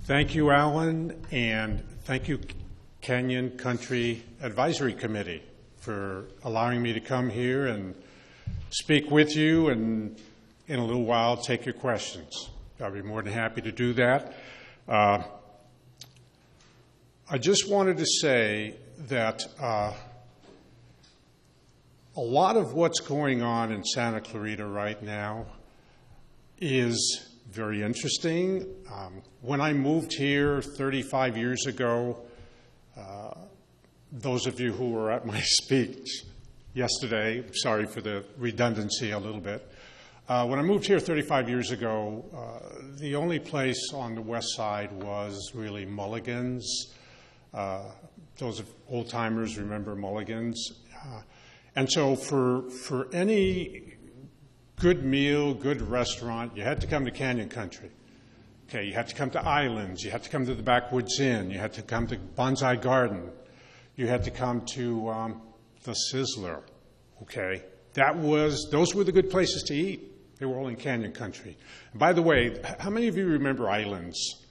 Thank you, Alan, and thank you, Canyon Country Advisory Committee, for allowing me to come here and speak with you and in a little while take your questions. I'll be more than happy to do that. I just wanted to say that a lot of what's going on in Santa Clarita right now is very interesting. When I moved here 35 years ago, those of you who were at my speech yesterday, sorry for the redundancy a little bit. When I moved here 35 years ago, the only place on the west side was really Mulligan's. Those old-timers remember Mulligan's. And so for any good meal, good restaurant, you had to come to Canyon Country. Okay, you had to come to Islands, you had to come to the Backwoods Inn, you had to come to Bonsai Garden, you had to come to the Sizzler. Okay, those were the good places to eat. They were all in Canyon Country. And by the way, how many of you remember Islands?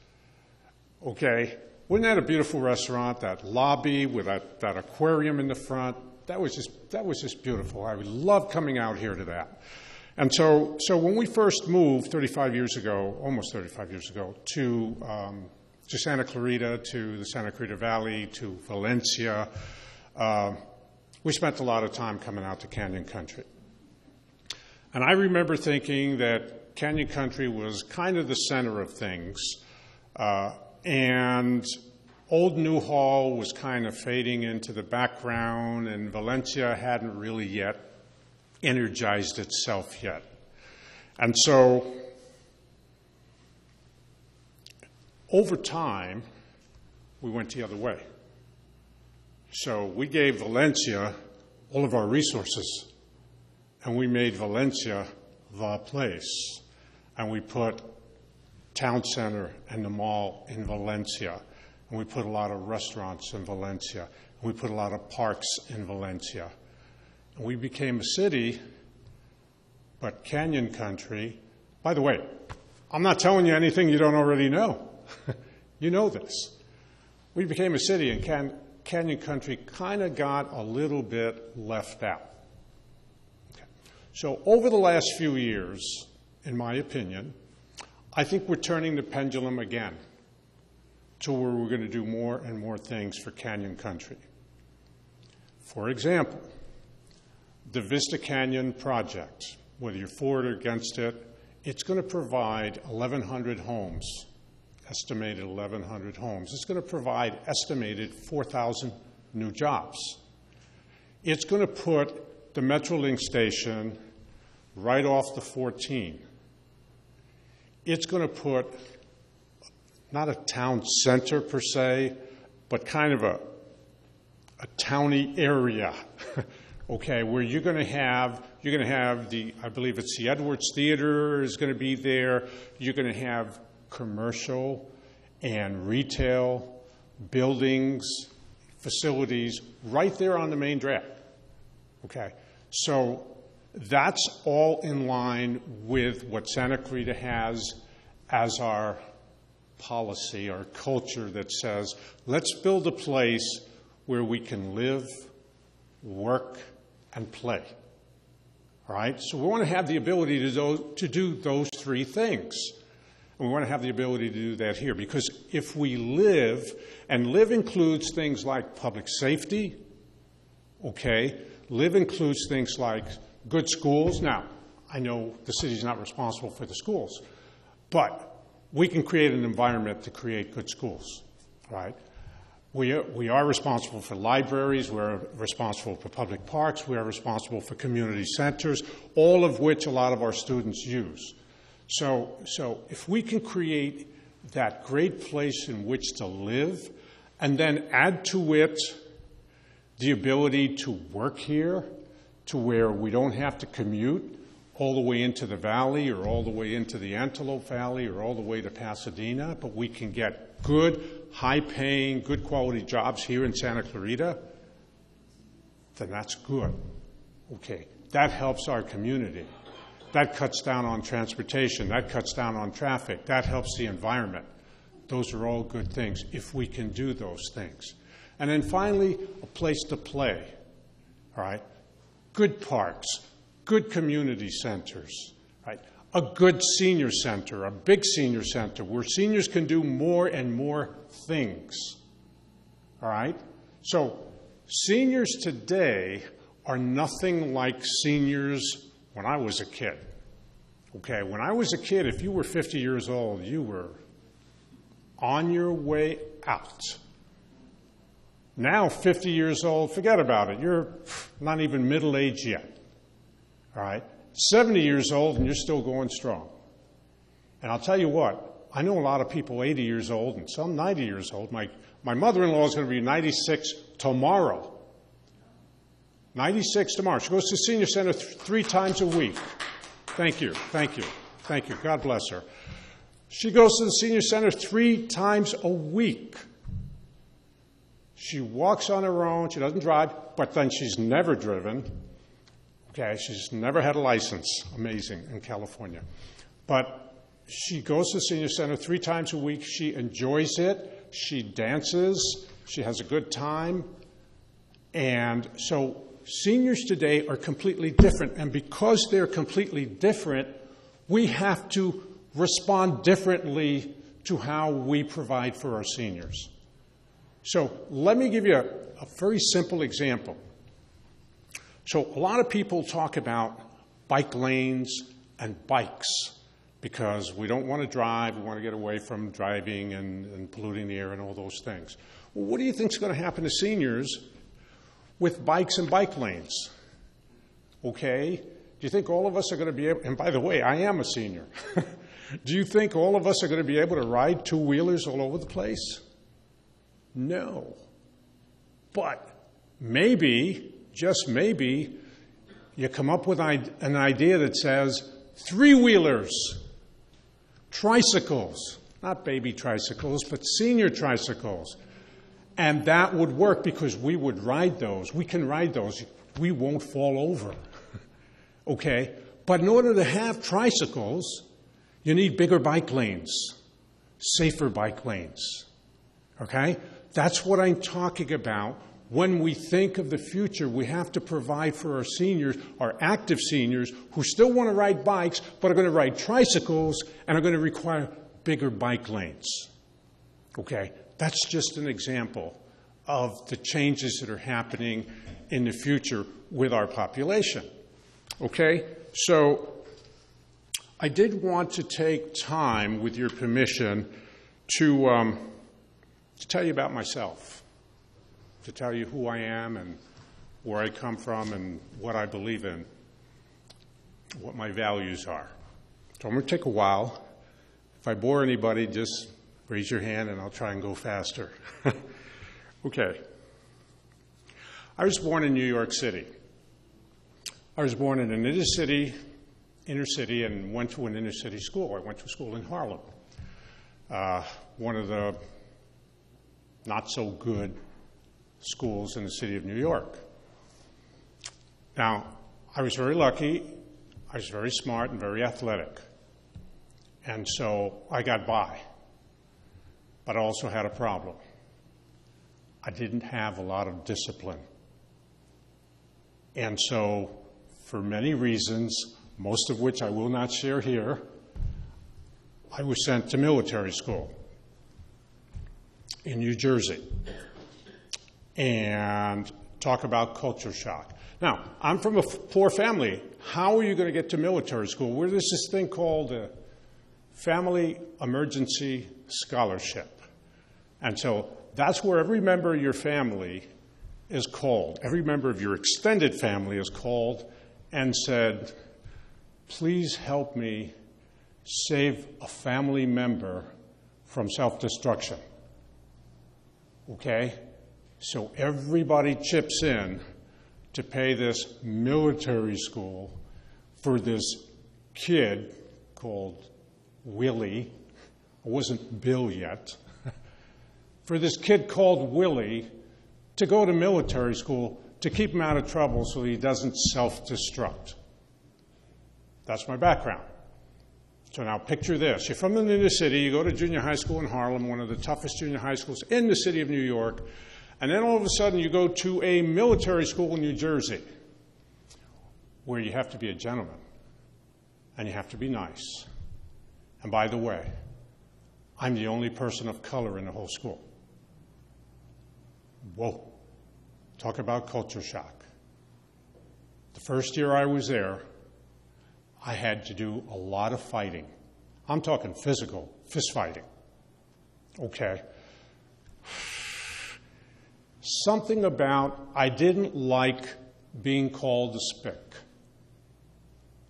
Okay, wasn't that a beautiful restaurant? That lobby with that aquarium in the front. That was just beautiful. I would love coming out here to that. And so when we first moved 35 years ago, almost 35 years ago, to Santa Clarita, to the Santa Clarita Valley, to Valencia, we spent a lot of time coming out to Canyon Country. And I remember thinking that Canyon Country was kind of the center of things, and Old Newhall was kind of fading into the background, and Valencia hadn't really yet energized itself yet. And so over time, we went the other way. So we gave Valencia all of our resources, and we made Valencia the place. And we put town center and the mall in Valencia, and we put a lot of restaurants in Valencia, and we put a lot of parks in Valencia. And we became a city, but Canyon Country, by the way, I'm not telling you anything you don't already know. You know this. We became a city, and Canyon Country kind of got a little bit left out. Okay. So over the last few years, in my opinion, I think we're turning the pendulum again to where we're going to do more and more things for Canyon Country. For example, the Vista Canyon project, whether you're for it or against it, it's going to provide 1,100 homes, estimated 1,100 homes. It's going to provide estimated 4,000 new jobs. It's going to put the Metrolink station right off the 14. It's going to put not a town center per se, but kind of a towny area. Okay, where you're going to have the, I believe it's the Edwards Theater is going to be there. You're going to have commercial and retail buildings, facilities right there on the main drag. Okay, so that's all in line with what Santa Clarita has as our policy, our culture that says, let's build a place where we can live, work, and play. All right? So we want to have the ability to do those three things. And we want to have the ability to do that here, because if we live, and live includes things like public safety, okay? Live includes things like good schools. Now, I know the city's not responsible for the schools, but we can create an environment to create good schools, right? We are responsible for libraries, we're responsible for public parks, we are responsible for community centers, all of which a lot of our students use. So if we can create that great place in which to live, and then add to it the ability to work here, to where we don't have to commute all the way into the valley or all the way into the Antelope Valley or all the way to Pasadena, but we can get good, high-paying, good-quality jobs here in Santa Clarita, then that's good. Okay, that helps our community. That cuts down on transportation. That cuts down on traffic. That helps the environment. Those are all good things if we can do those things. And then finally, a place to play, all right? Good parks, good community centers, right? A good senior center, a big senior center where seniors can do more and more things, all right? So seniors today are nothing like seniors when I was a kid. Okay, when I was a kid, if you were 50 years old, you were on your way out. Now, 50 years old, forget about it. You're not even middle-aged yet. All right? 70 years old, and you're still going strong. And I'll tell you what, I know a lot of people 80 years old and some 90 years old. My mother-in-law is going to be 96 tomorrow. 96 tomorrow. She goes to the senior center 3 times a week. Thank you, thank you, thank you. God bless her. She goes to the senior center 3 times a week. She walks on her own. She doesn't drive, but then she's never driven. Okay, she's never had a license. Amazing in California. But she goes to the senior center 3 times a week. She enjoys it. She dances. She has a good time. And so seniors today are completely different. And because they're completely different, we have to respond differently to how we provide for our seniors. So let me give you a very simple example. So a lot of people talk about bike lanes and bikes because we don't want to drive, we want to get away from driving and polluting the air and all those things. Well, what do you think is going to happen to seniors with bikes and bike lanes? Okay? Do you think all of us are going to be able, and by the way, I am a senior. Do you think all of us are going to be able to ride 2-wheelers all over the place? No. But maybe, just maybe, you come up with an idea that says 3-wheelers, tricycles, not baby tricycles, but senior tricycles. And that would work because we would ride those. We can ride those. We won't fall over. Okay? But in order to have tricycles, you need bigger bike lanes, safer bike lanes. Okay? That's what I'm talking about. When we think of the future, we have to provide for our seniors, our active seniors, who still want to ride bikes, but are going to ride tricycles and are going to require bigger bike lanes. Okay? That's just an example of the changes that are happening in the future with our population. Okay? So I did want to take time, with your permission, to tell you about myself, to tell you who I am and where I come from and what I believe in, what my values are. So I'm going to take a while. If I bore anybody, just raise your hand and I'll try and go faster. Okay. I was born in New York City. I was born in an inner city, and went to an inner city school. I went to school in Harlem, one of the not so good schools in the city of New York. Now, I was very lucky. I was very smart and very athletic. And so I got by. But I also had a problem. I didn't have a lot of discipline. And so, for many reasons, most of which I will not share here, I was sent to military school in New Jersey. And talk about culture shock. Now, I'm from a poor family. How are you going to get to military school? Where there's this thing called a Family Emergency Scholarship. And so that's where every member of your family is called. Every member of your extended family is called and said, please help me save a family member from self-destruction. Okay? So everybody chips in to pay this military school for this kid called Willie. It wasn't Bill yet. For this kid called Willie to go to military school to keep him out of trouble so he doesn't self-destruct. That's my background. So now picture this. You're from the inner city, you go to junior high school in Harlem, one of the toughest junior high schools in the city of New York, and then all of a sudden you go to a military school in New Jersey where you have to be a gentleman and you have to be nice. And by the way, I'm the only person of color in the whole school. Whoa. Talk about culture shock. The first year I was there, I had to do a lot of fighting. I'm talking physical, fist fighting. Okay. Something about I didn't like being called a spick.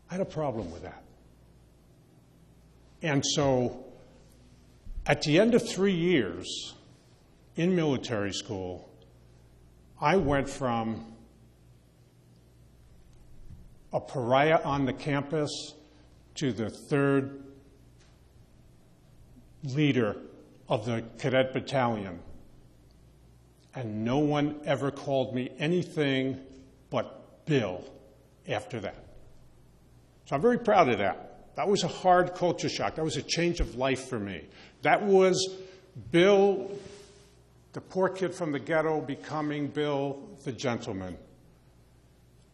I had a problem with that. And so at the end of 3 years in military school, I went from a pariah on the campus to the third leader of the cadet battalion. And no one ever called me anything but Bill after that. So I'm very proud of that. That was a hard culture shock. That was a change of life for me. That was Bill, the poor kid from the ghetto, becoming Bill, the gentleman.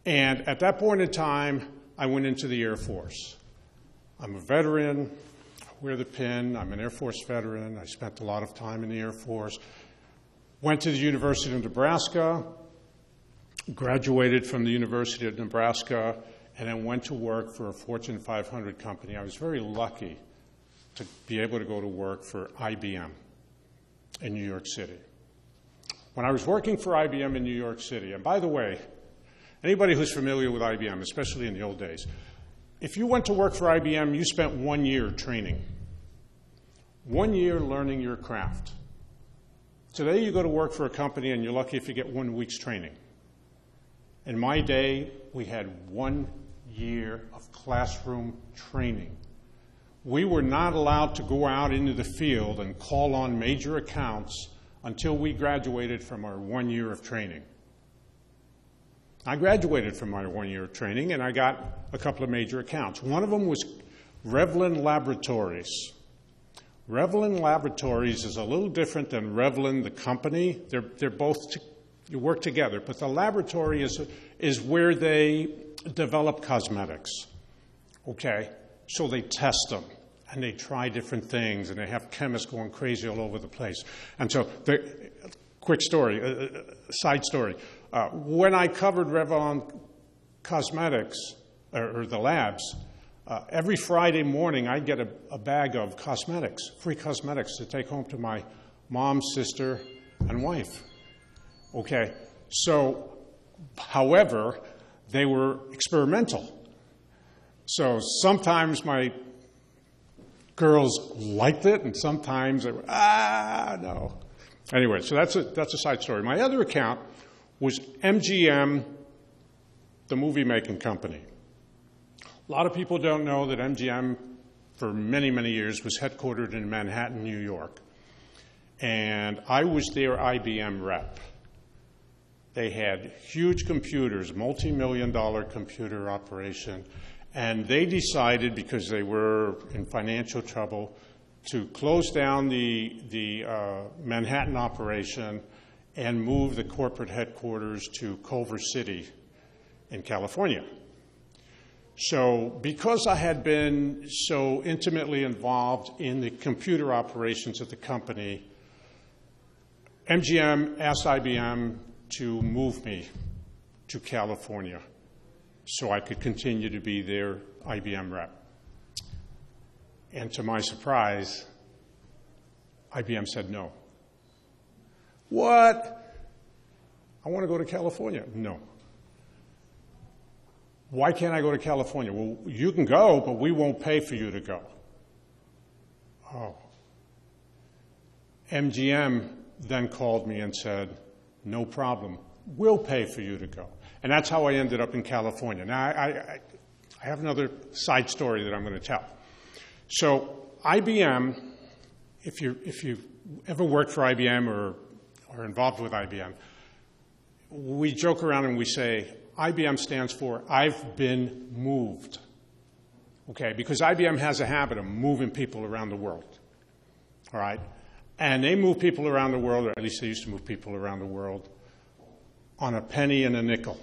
And at that point in time, I went into the Air Force. I'm a veteran, I wear the pin, I'm an Air Force veteran, I spent a lot of time in the Air Force. Went to the University of Nebraska, graduated from the University of Nebraska, and then went to work for a Fortune 500 company. I was very lucky to be able to go to work for IBM in New York City. When I was working for IBM in New York City, and by the way, anybody who's familiar with IBM, especially in the old days, if you went to work for IBM, you spent 1 year training, 1 year learning your craft. Today you go to work for a company and you're lucky if you get 1 week's training. In my day, we had 1 year of classroom training. We were not allowed to go out into the field and call on major accounts until we graduated from our 1 year of training. I graduated from my 1 year of training and I got a couple of major accounts. One of them was Revlin Laboratories. Revlin Laboratories is a little different than Revlin, the company. They're both, you work together, but the laboratory is where they develop cosmetics, okay? So they test them, and they try different things, and they have chemists going crazy all over the place. And so, quick story, side story. When I covered Revlon Cosmetics, or the labs, every Friday morning I'd get a bag of cosmetics, free cosmetics to take home to my mom, sister, and wife. Okay, so, however, they were experimental. So sometimes my girls liked it, and sometimes they were, no. Anyway, so that's a side story. My other account was MGM, the movie-making company. A lot of people don't know that MGM, for many, many years, was headquartered in Manhattan, New York. And I was their IBM rep. They had huge computers, multi-million-dollar computer operation, and they decided, because they were in financial trouble, to close down the Manhattan operation and move the corporate headquarters to Culver City in California. So because I had been so intimately involved in the computer operations of the company, MGM asked IBM to move me to California so I could continue to be their IBM rep. And to my surprise, IBM said no. What? I want to go to California. No. Why can't I go to California? Well, you can go, but we won't pay for you to go. Oh. MGM then called me and said, no problem, we'll pay for you to go. And that's how I ended up in California. Now, I have another side story that I'm going to tell. So IBM, if you've ever worked for IBM or are involved with IBM, we joke around and we say, IBM stands for I've been moved. okay, because IBM has a habit of moving people around the world, all right? And they move people around the world, or at least they used to move people around the world, on a penny and a nickel.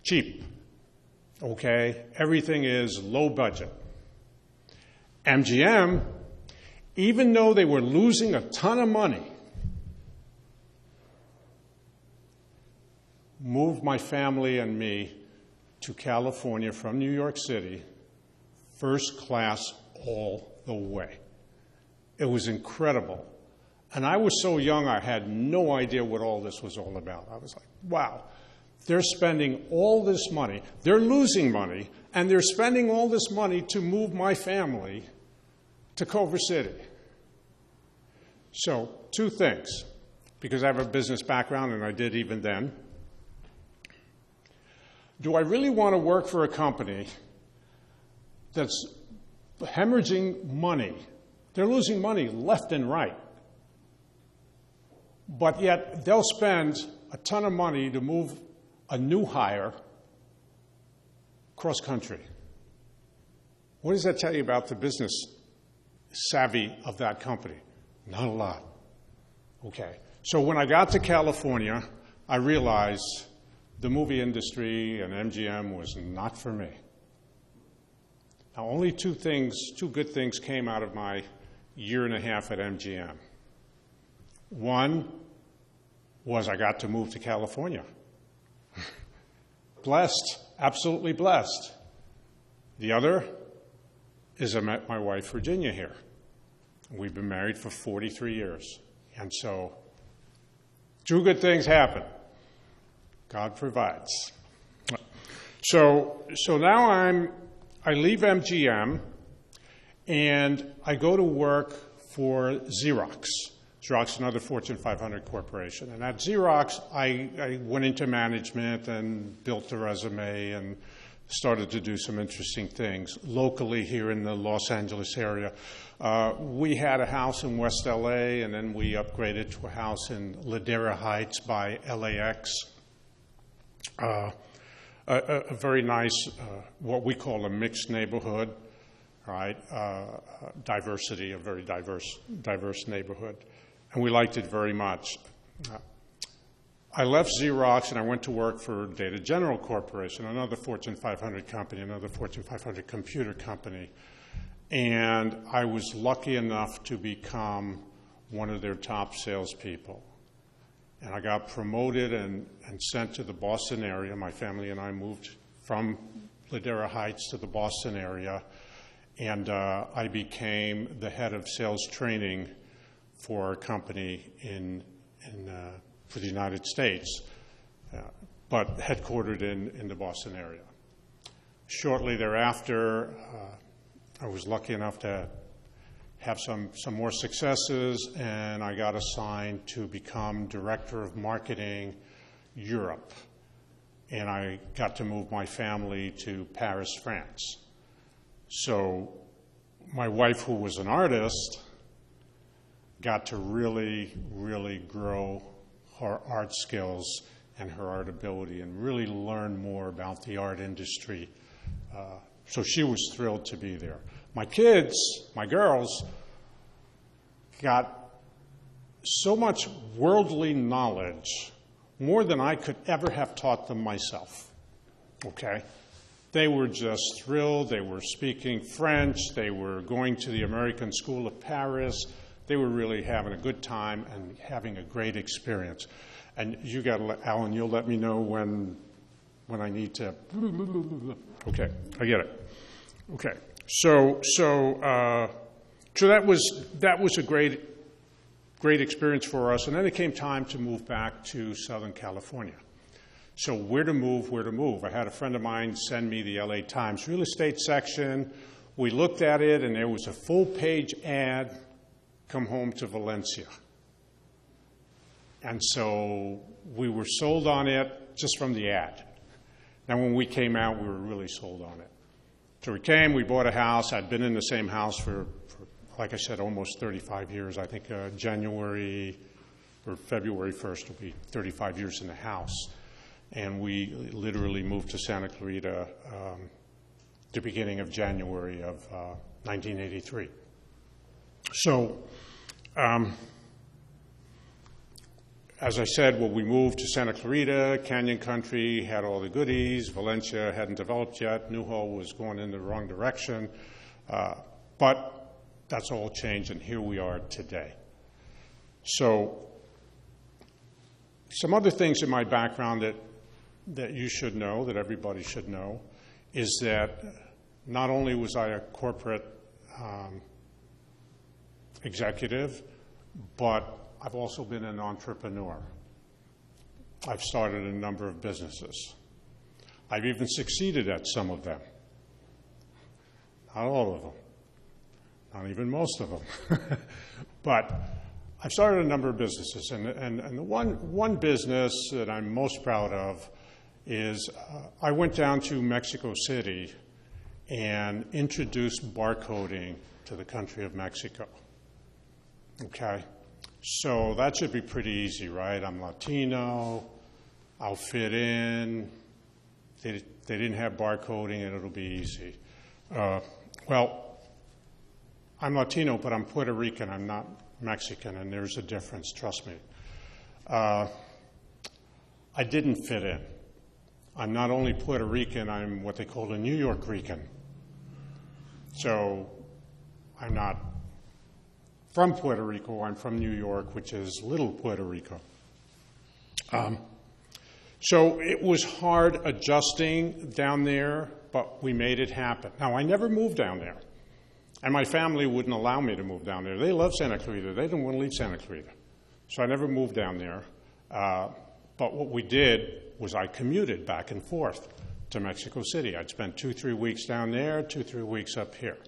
Cheap, okay? Everything is low budget. MGM, even though they were losing a ton of money, moved my family and me to California from New York City, first class all the way. It was incredible. And I was so young, I had no idea what all this was all about. I was like, wow, they're spending all this money, they're losing money, and they're spending all this money to move my family to Culver City. So, two things, because I have a business background, and I did even then. Do I really want to work for a company that's hemorrhaging money? They're losing money left and right. But yet they'll spend a ton of money to move a new hire cross country. What does that tell you about the business savvy of that company? Not a lot. Okay. So when I got to California, I realized the movie industry and MGM was not for me. Now, only two good things came out of my year and a half at MGM. One was I got to move to California. Blessed, absolutely blessed. The other is I met my wife, Virginia, here. We've been married for 43 years. And so, two good things happen. God provides. So now I leave MGM and I go to work for Xerox. Xerox is another Fortune 500 corporation. And at Xerox, I went into management and built a resume and started to do some interesting things locally here in the Los Angeles area. We had a house in West LA, and then we upgraded to a house in Ladera Heights by LAX. A very nice, what we call a mixed neighborhood, right? Diversity, a very diverse neighborhood. And we liked it very much. I left Xerox and I went to work for Data General Corporation, another Fortune 500 company, another Fortune 500 computer company. And I was lucky enough to become one of their top salespeople. And I got promoted and sent to the Boston area. My family and I moved from Ladera Heights to the Boston area. And I became the head of sales training for a company for the United States, but headquartered in the Boston area. Shortly thereafter, I was lucky enough to have some more successes, and I got assigned to become Director of Marketing Europe. And I got to move my family to Paris, France. So my wife, who was an artist, got to really, really grow her art skills and her art ability and really learn more about the art industry. So she was thrilled to be there. My kids, my girls, got so much worldly knowledge, more than I could ever have taught them myself, okay? They were just thrilled. They were speaking French. They were going to the American School of Paris. They were really having a good time and having a great experience. And you got to, Alan, you'll let me know when I need to. Okay, I get it. Okay, so that was a great experience for us. And then it came time to move back to Southern California. So where to move? I had a friend of mine send me the LA Times real estate section. We looked at it, and there was a full-page ad, come home to Valencia. And so we were sold on it just from the ad. Now, when we came out, we were really sold on it. So we came, we bought a house. I'd been in the same house for like I said, almost 35 years. I think January or February 1st will be 35 years in the house. And we literally moved to Santa Clarita the beginning of January of 1983. So, as I said, when we moved to Santa Clarita, Canyon Country had all the goodies. Valencia hadn't developed yet. Newhall was going in the wrong direction. But that's all changed, and here we are today. So, some other things in my background that you should know, that everybody should know, is that not only was I a corporate executive, but I've also been an entrepreneur. I've started a number of businesses. I've even succeeded at some of them. Not all of them. Not even most of them. But I've started a number of businesses, and the one business that I'm most proud of is I went down to Mexico City and introduced barcoding to the country of Mexico. Okay? So that should be pretty easy, right? I'm Latino, I'll fit in, they didn't have barcoding and it'll be easy. Well, I'm Latino, but I'm Puerto Rican, I'm not Mexican, and there's a difference, trust me. I didn't fit in. I'm not only Puerto Rican, I'm what they call a New York Rican. So I'm not from Puerto Rico, I'm from New York, which is Little Puerto Rico. So it was hard adjusting down there, but we made it happen. Now, I never moved down there, and my family wouldn't allow me to move down there. They love Santa Clarita. They didn't want to leave Santa Clarita. So I never moved down there. But what we did was I commuted back and forth to Mexico City. I'd spend 2-3 weeks down there, 2-3 weeks up here.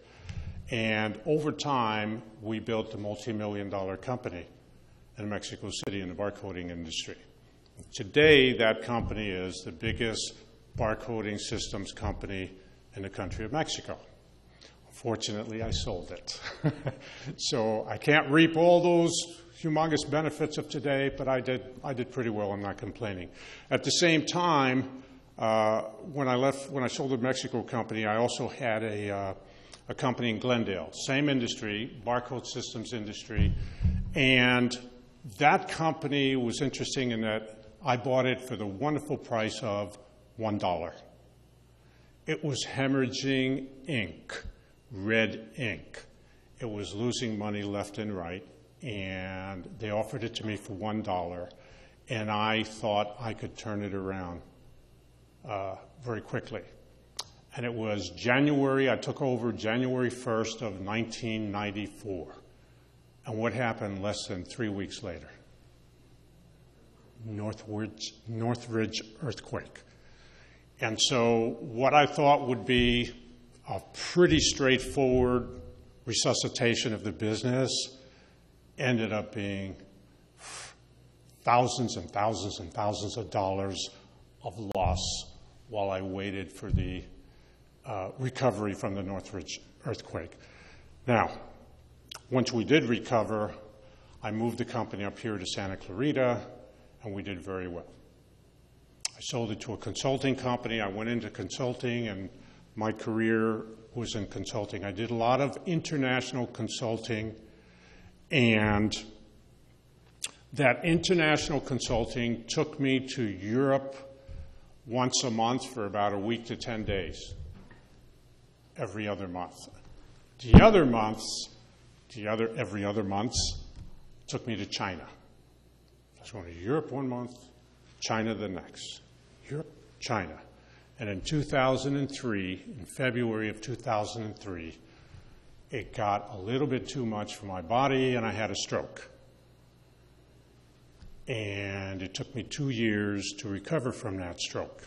And over time, we built a multi-million-dollar company in Mexico City in the barcoding industry. Today, that company is the biggest barcoding systems company in the country of Mexico. Fortunately, I sold it. So I can't reap all those humongous benefits of today, but I did pretty well. I'm not complaining. At the same time, when I sold the Mexico company, I also had a company in Glendale, same industry, barcode systems industry, and that company was interesting in that I bought it for the wonderful price of $1. It was hemorrhaging ink, red ink. It was losing money left and right, and they offered it to me for $1, and I thought I could turn it around very quickly. And it was January, I took over January 1st of 1994. And what happened less than 3 weeks later? Northridge earthquake. And so what I thought would be a pretty straightforward resuscitation of the business ended up being thousands and thousands and thousands of dollars of loss while I waited for the recovery from the Northridge earthquake. Now, once we did recover, I moved the company up here to Santa Clarita, and we did very well. I sold it to a consulting company. I went into consulting, and my career was in consulting. I did a lot of international consulting, and that international consulting took me to Europe once a month for about a week to 10 days. Every other month. The other months, every other month, took me to China. I was going to Europe one month, China the next. Europe, China. And in 2003, in February of 2003, it got a little bit too much for my body, and I had a stroke. And it took me 2 years to recover from that stroke.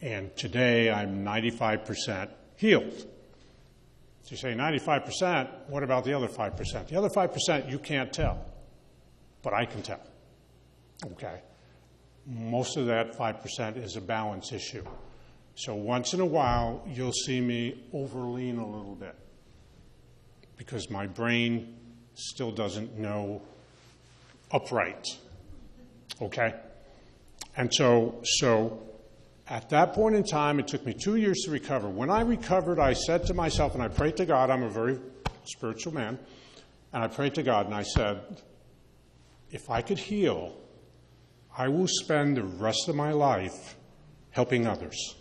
And today, I'm 95% healed. So you say 95%, what about the other 5%? The other 5% you can't tell, but I can tell. Okay? Most of that 5% is a balance issue. So once in a while, you'll see me overlean a little bit because my brain still doesn't know upright. Okay? And so At that point in time, it took me 2 years to recover. When I recovered, I said to myself, and I prayed to God, I'm a very spiritual man, and I prayed to God, and I said, if I could heal, I will spend the rest of my life helping others.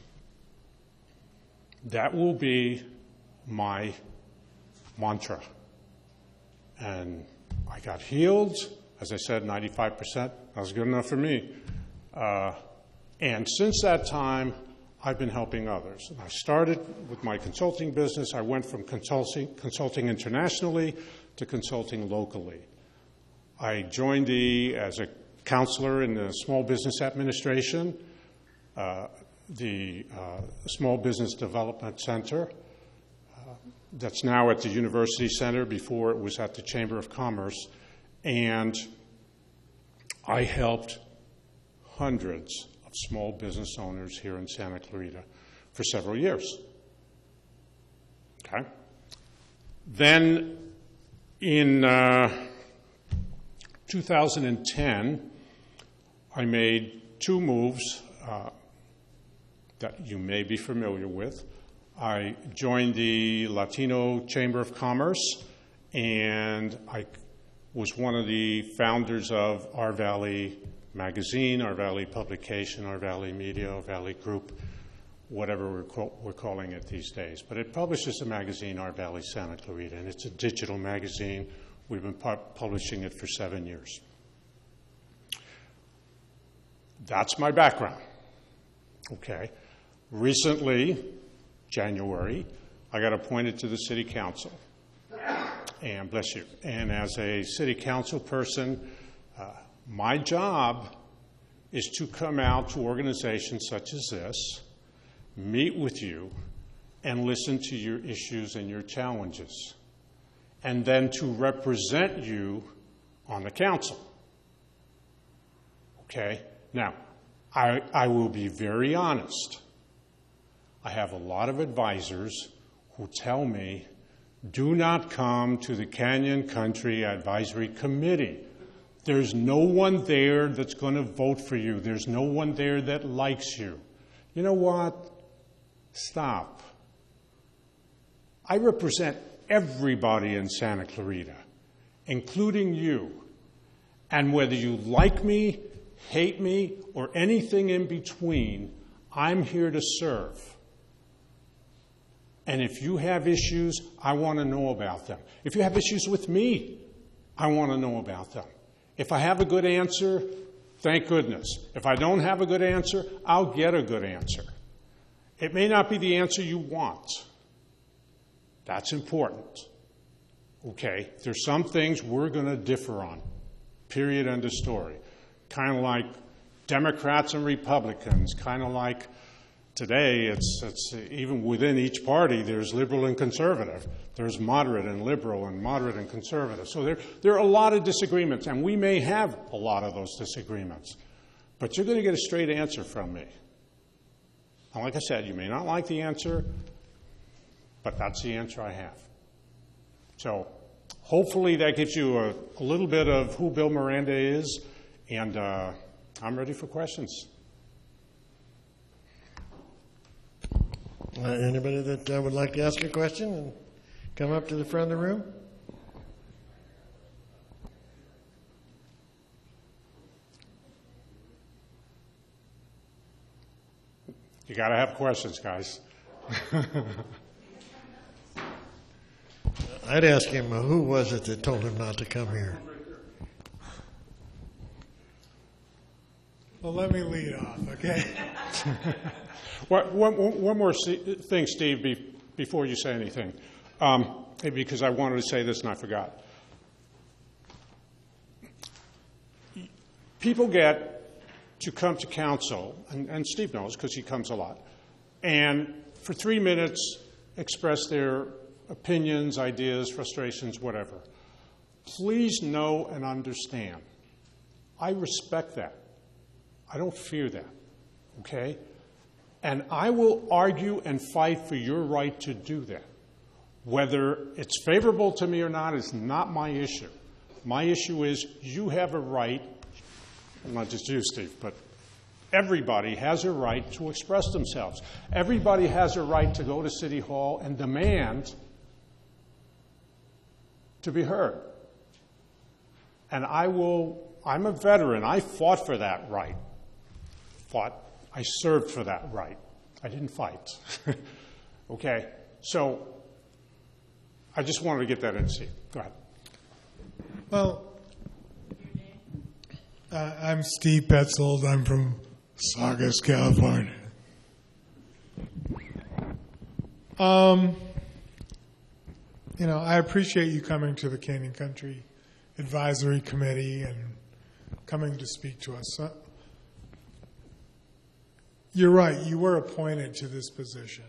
That will be my mantra. And I got healed. As I said, 95%. That was good enough for me. And since that time, I've been helping others. And I started with my consulting business. I went from consulting internationally to consulting locally. I joined as a counselor in the Small Business Administration, the Small Business Development Center. That's now at the University Center. Before it was at the Chamber of Commerce. And I helped hundreds of small business owners here in Santa Clarita for several years. Okay? Then in 2010, I made two moves that you may be familiar with. I joined the Latino Chamber of Commerce, and I was one of the founders of Our Valley Magazine, Our Valley Publication, Our Valley Media, Our Valley Group, whatever we're calling it these days. But it publishes a magazine, Our Valley Santa Clarita, and it's a digital magazine. We've been publishing it for 7 years. That's my background. Okay. Recently, January, I got appointed to the City Council. And bless you. And as a City Council person, my job is to come out to organizations such as this, meet with you, and listen to your issues and your challenges, and then to represent you on the council. Okay? Now, I will be very honest. I have a lot of advisors who tell me, do not come to the Canyon Country Advisory Committee. There's no one there that's going to vote for you. There's no one there that likes you. You know what? Stop. I represent everybody in Santa Clarita, including you. And whether you like me, hate me, or anything in between, I'm here to serve. And if you have issues, I want to know about them. If you have issues with me, I want to know about them. If I have a good answer, thank goodness. If I don't have a good answer, I'll get a good answer. It may not be the answer you want. That's important. Okay? There's some things we're going to differ on. Period, end of story. Kind of like Democrats and Republicans, kind of like today, it's even within each party, there's liberal and conservative. There's moderate and liberal and moderate and conservative. So there are a lot of disagreements, and we may have a lot of those disagreements. But you're going to get a straight answer from me. And like I said, you may not like the answer, but that's the answer I have. So hopefully that gives you a little bit of who Bill Miranda is, and I'm ready for questions. Anybody that would like to ask a question and come up to the front of the room? You got to have questions, guys. I'd ask him, who was it that told him not to come here? Well, let me lead off, okay? One more thing, Steve, before you say anything, because I wanted to say this and I forgot. People get to come to council, and Steve knows because he comes a lot, and for 3 minutes express their opinions, ideas, frustrations, whatever. Please know and understand, I respect that. I don't fear that, okay? And I will argue and fight for your right to do that. Whether it's favorable to me or not is not my issue. My issue is you have a right, not just you, Steve, but Everybody has a right to express themselves. Everybody has a right to go to City Hall and demand to be heard. And I'm a veteran. I fought for that right. I served for that right. I didn't fight. Okay? So I just wanted to get that in. Go ahead. Well, I'm Steve Petzold. I'm from Saugus, California. I appreciate you coming to the Canyon Country Advisory Committee and coming to speak to us. You're right. You were appointed to this position.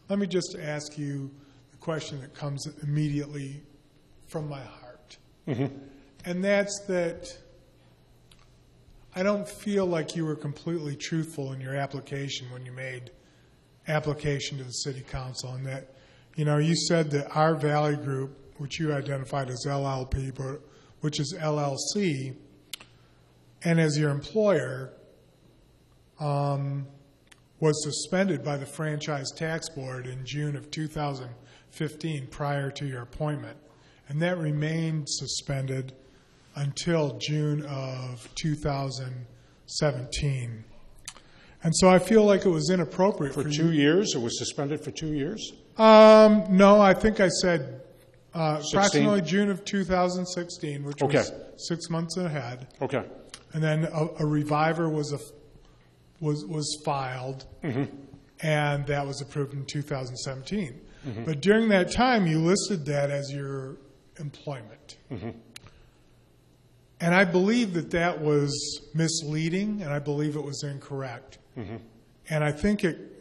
Let me just ask you the question that comes immediately from my heart. Mm-hmm. And that's that I don't feel like you were completely truthful in your application when you made application to the City Council, and that, you said that our Valley Group, which you identified as LLP, but which is LLC, and as your employer, was suspended by the Franchise Tax Board in June of 2015 prior to your appointment. And that remained suspended until June of 2017. And so I feel like it was inappropriate for 2 years? It was suspended for 2 years? No, I think I said approximately June of 2016, which was 6 months ahead. Okay. And then a reviver was filed, mm-hmm. and that was approved in 2017. Mm-hmm. But during that time, you listed that as your employment. Mm-hmm. And I believe that was misleading, and I believe it was incorrect. Mm-hmm. And I think it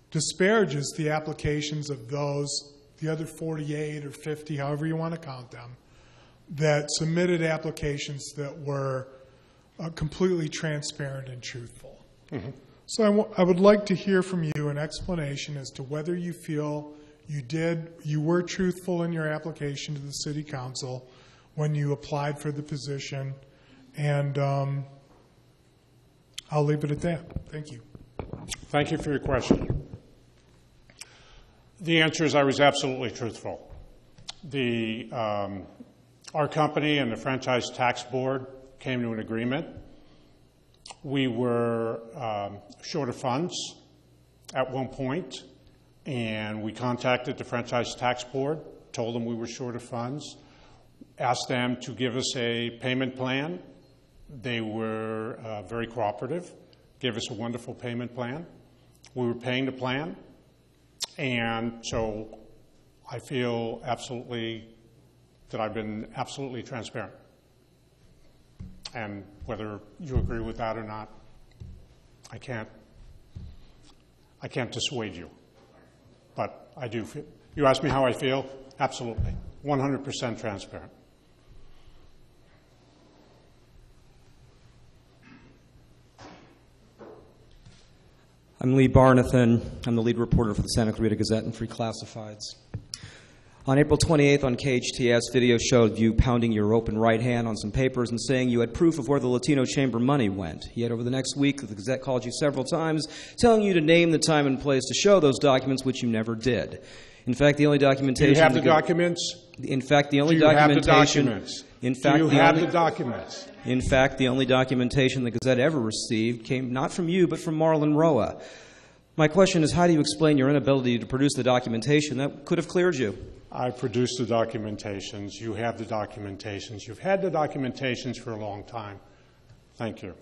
disparages the applications of the other 48 or 50, however you want to count them, that submitted applications that were completely transparent and truthful. Mm-hmm. So I would like to hear from you an explanation as to whether you feel you were truthful in your application to the City Council when you applied for the position, and I'll leave it at that. Thank you. Thank you for your question. The answer is I was absolutely truthful. Our company and the Franchise Tax Board came to an agreement. We were short of funds at one point, and we contacted the Franchise Tax Board, told them we were short of funds, asked them to give us a payment plan. They were very cooperative, gave us a wonderful payment plan. We were paying the plan, and so I feel absolutely that I've been absolutely transparent. And whether you agree with that or not, I can't dissuade you. But I do feel, you ask me how I feel? Absolutely. 100% transparent. I'm Lee Barnathan. I'm the lead reporter for the Santa Clarita Gazette and Free Classifieds. On April 28th on KHTS, video showed you pounding your open right hand on some papers and saying you had proof of where the Latino Chamber money went. Yet over the next week, the Gazette called you several times, telling you to name the time and place to show those documents, which you never did. In fact, the only documentation... Do you have the documents? In fact, the only Do you documentation... have the documents? In fact, Do you have the documents? In fact, the only documentation the Gazette ever received came not from you, but from Marlon Roa. My question is, how do you explain your inability to produce the documentation that could have cleared you? I produced the documentations. You have the documentations. You've had the documentations for a long time. Thank you.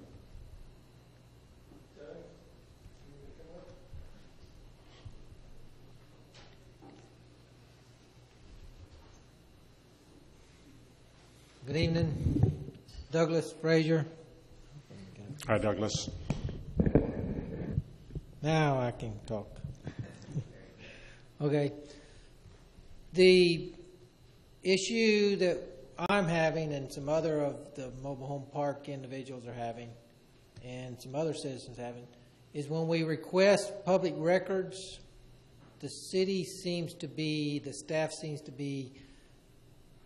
Good evening. Douglas Frazier. Hi, Douglas. Now I can talk. Okay. The issue that I'm having and some other of the mobile home park individuals are having and some other citizens having is when we request public records, the staff seems to be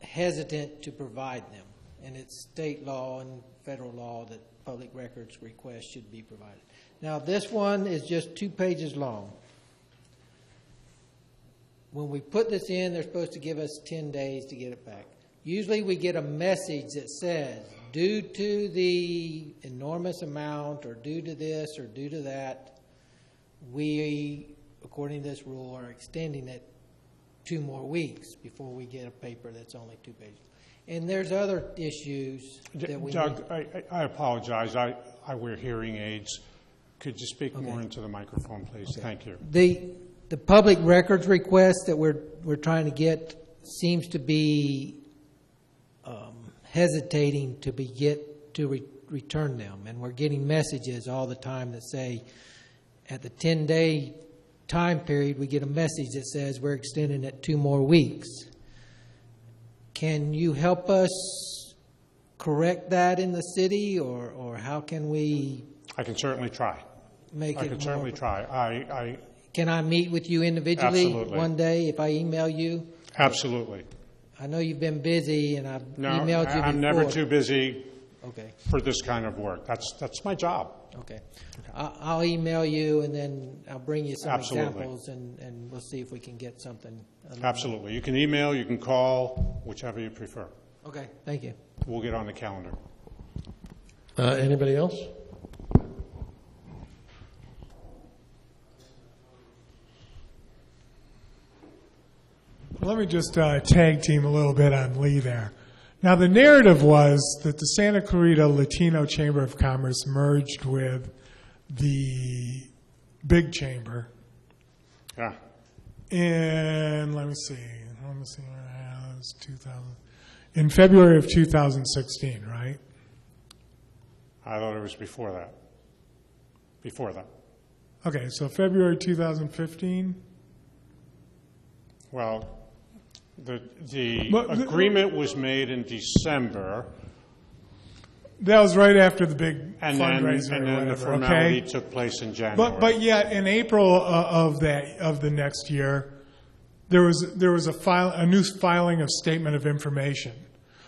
hesitant to provide them. and it's state law and federal law that public records requests should be provided. Now, this one is just 2 pages long. When we put this in, they're supposed to give us 10 days to get it back. Usually we get a message that says, due to the enormous amount, or due to this, or due to that, we, according to this rule, are extending it 2 more weeks before we get a paper that's only 2 pages. And there's other issues that we Doug, I apologize. I wear hearing aids. Could you speak more into the microphone, please? Okay. Thank you. The public records request that we're trying to get seems to be hesitating to return them, and we're getting messages all the time that say, at the 10-day time period, we get a message that says we're extending it 2 more weeks. Can you help us correct that in the city, or how can we? I can certainly try. Can I meet with you individually Absolutely. one day if I email you? Absolutely. I know you've been busy, and I've emailed you before. I'm never too busy Okay. for this kind of work. That's my job. Okay. I'll email you, and then I'll bring you some Absolutely. examples, and we'll see if we can get something. Absolutely. You can email, you can call, whichever you prefer. Okay. Thank you. We'll get on the calendar. Anybody else? Let me just tag team a little bit on Lee there. Now, the narrative was that the Santa Clarita Latino Chamber of Commerce merged with the big chamber. Yeah. And let me see, it was 2000, in February of 2016, right? I thought it was before that. Before that. Okay, so February 2015? Well, the agreement was made in December. That was right after the big fundraiser, and then the formality took place in January. But yet, in April of the next year, there was a new filing of statement of information.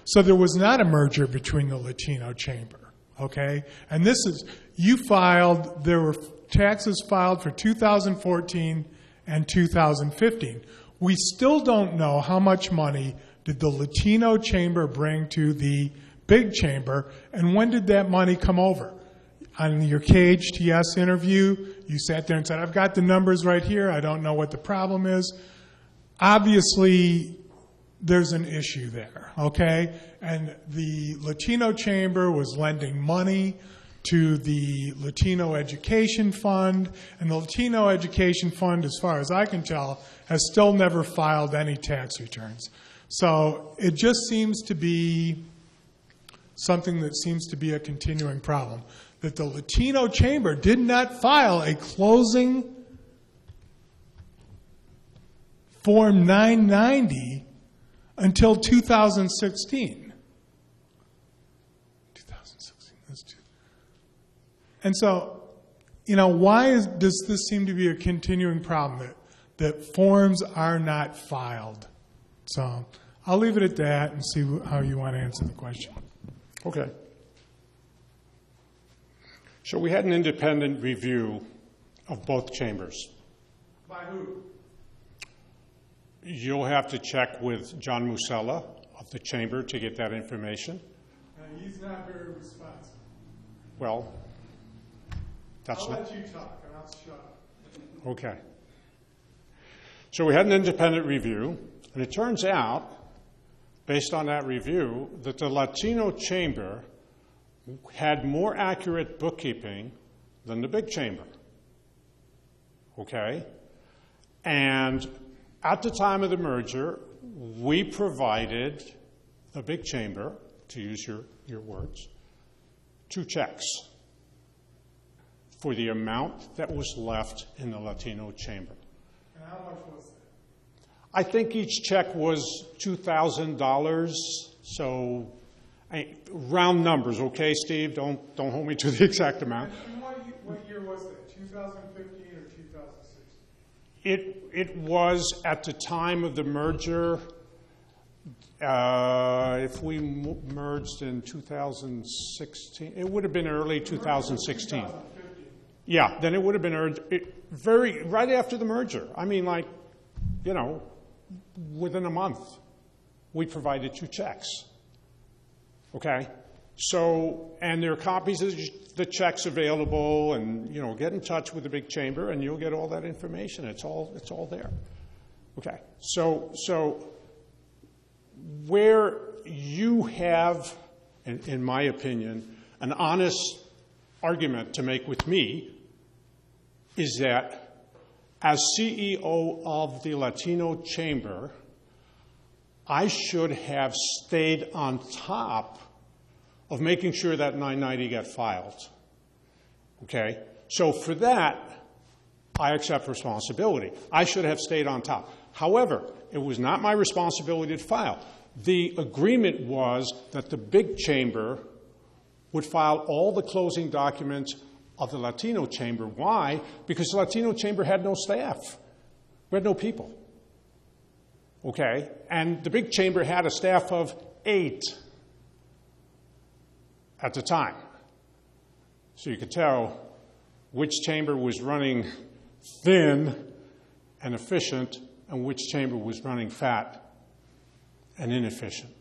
So there was not a merger between the Latino Chamber, okay? And there were taxes filed for 2014 and 2015. We still don't know how much money did the Latino Chamber bring to the big chamber, and when did that money come over? On your KHTS interview, you sat there and said, I've got the numbers right here. I don't know what the problem is. Obviously, there's an issue there, okay? And the Latino Chamber was lending money to the Latino Education Fund, and the Latino Education Fund, as far as I can tell, has still never filed any tax returns. So it just seems to be something that seems to be a continuing problem, that the Latino Chamber did not file a closing Form 990 until 2016. And so, why does this seem to be a continuing problem, that forms are not filed? So I'll leave it at that and see how you want to answer the question. Okay. So we had an independent review of both chambers. By who? You'll have to check with John Musella of the chamber to get that information. He's not very responsive. Well, I'll let you talk, and I'll shut up. Okay. So we had an independent review, and it turns out, based on that review, that the Latino Chamber had more accurate bookkeeping than the big chamber. Okay? And at the time of the merger, we provided the big chamber, to use your words, 2 checks for the amount that was left in the Latino Chamber. And how much was that? I think each check was $2,000, so round numbers, okay, Steve? Don't hold me to the exact amount. And what year was that, 2015 or 2016? It was, at the time of the merger, If we merged in 2016, it would have been early 2016. Yeah, then it would have been right after the merger. I mean, like, you know, within a month, we provided 2 checks. Okay? So, and there are copies of the checks available, and, you know, get in touch with the big chamber and you'll get all that information. It's all there. Okay. So where you have, in my opinion, an honest argument to make with me is that as CEO of the Latino Chamber, I should have stayed on top of making sure that 990 got filed. Okay? So for that, I accept responsibility. I should have stayed on top. However, it was not my responsibility to file. The agreement was that the big chamber would file all the closing documents of the Latino Chamber. Why? Because the Latino Chamber had no staff. We had no people. Okay? And the big chamber had a staff of 8 at the time. So you could tell which chamber was running thin and efficient and which chamber was running fat and inefficient.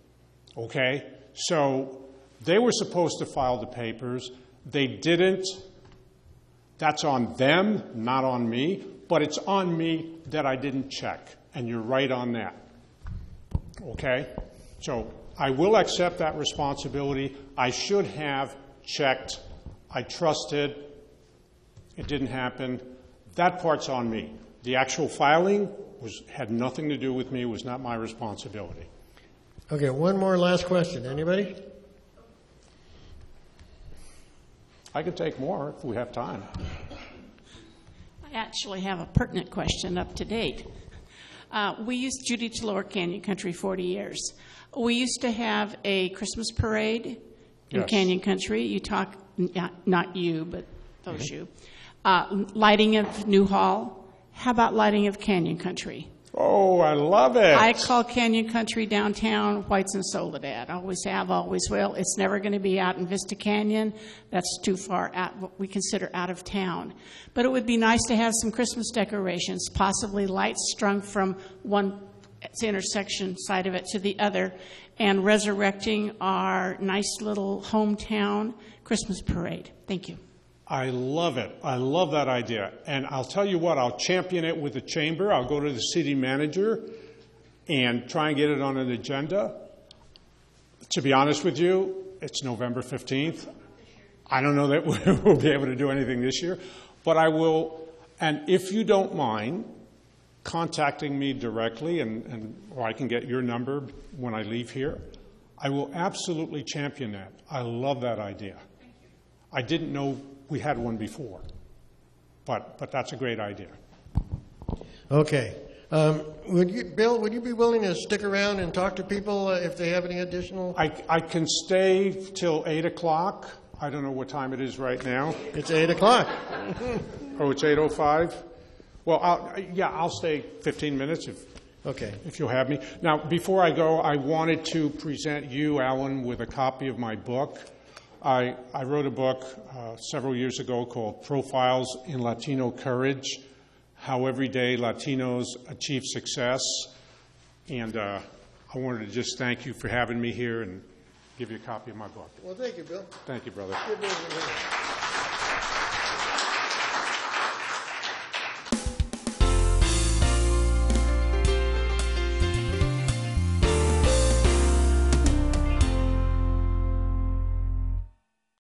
Okay? So they were supposed to file the papers. They didn't. That's on them, not on me. But it's on me that I didn't check. And you're right on that. Okay? So I will accept that responsibility. I should have checked. I trusted. It didn't happen. That part's on me. The actual filing had nothing to do with me. It was not my responsibility. Okay, one more last question. Anybody? I could take more if we have time. I actually have a pertinent question up to date. We used Judy to Lower Canyon Country 40 years. We used to have a Christmas parade in Yes. Canyon Country. You talk, not you, but those you. Lighting of Newhall. How about lighting of Canyon Country? Oh, I love it. I call Canyon Country downtown Whites and Soledad. Always have, always will. It's never going to be out in Vista Canyon. That's too far out, what we consider out of town. But it would be nice to have some Christmas decorations, possibly lights strung from one intersection side of it to the other, and resurrecting our nice little hometown Christmas parade. Thank you. I love it. I love that idea. And I'll tell you what, I'll champion it with the chamber. I'll go to the city manager and try and get it on an agenda. To be honest with you, it's November 15th. I don't know that we'll be able to do anything this year, but I will. And if you don't mind contacting me directly, or I can get your number when I leave here, I will absolutely champion that. I love that idea. I didn't know we had one before, but that's a great idea. Okay. Bill, would you be willing to stick around and talk to people if they have any additional? I can stay till 8 o'clock. I don't know what time it is right now. It's 8 o'clock. Oh, it's 8:05? Well, I'll stay 15 minutes if you'll have me. Now, before I go, I wanted to present you, Alan, with a copy of my book. I wrote a book several years ago called Profiles in Latino Courage, How Everyday Latinos Achieve Success. And I wanted to just thank you for having me here and give you a copy of my book. Well, thank you, Bill. Thank you, brother. Give Bill a hand.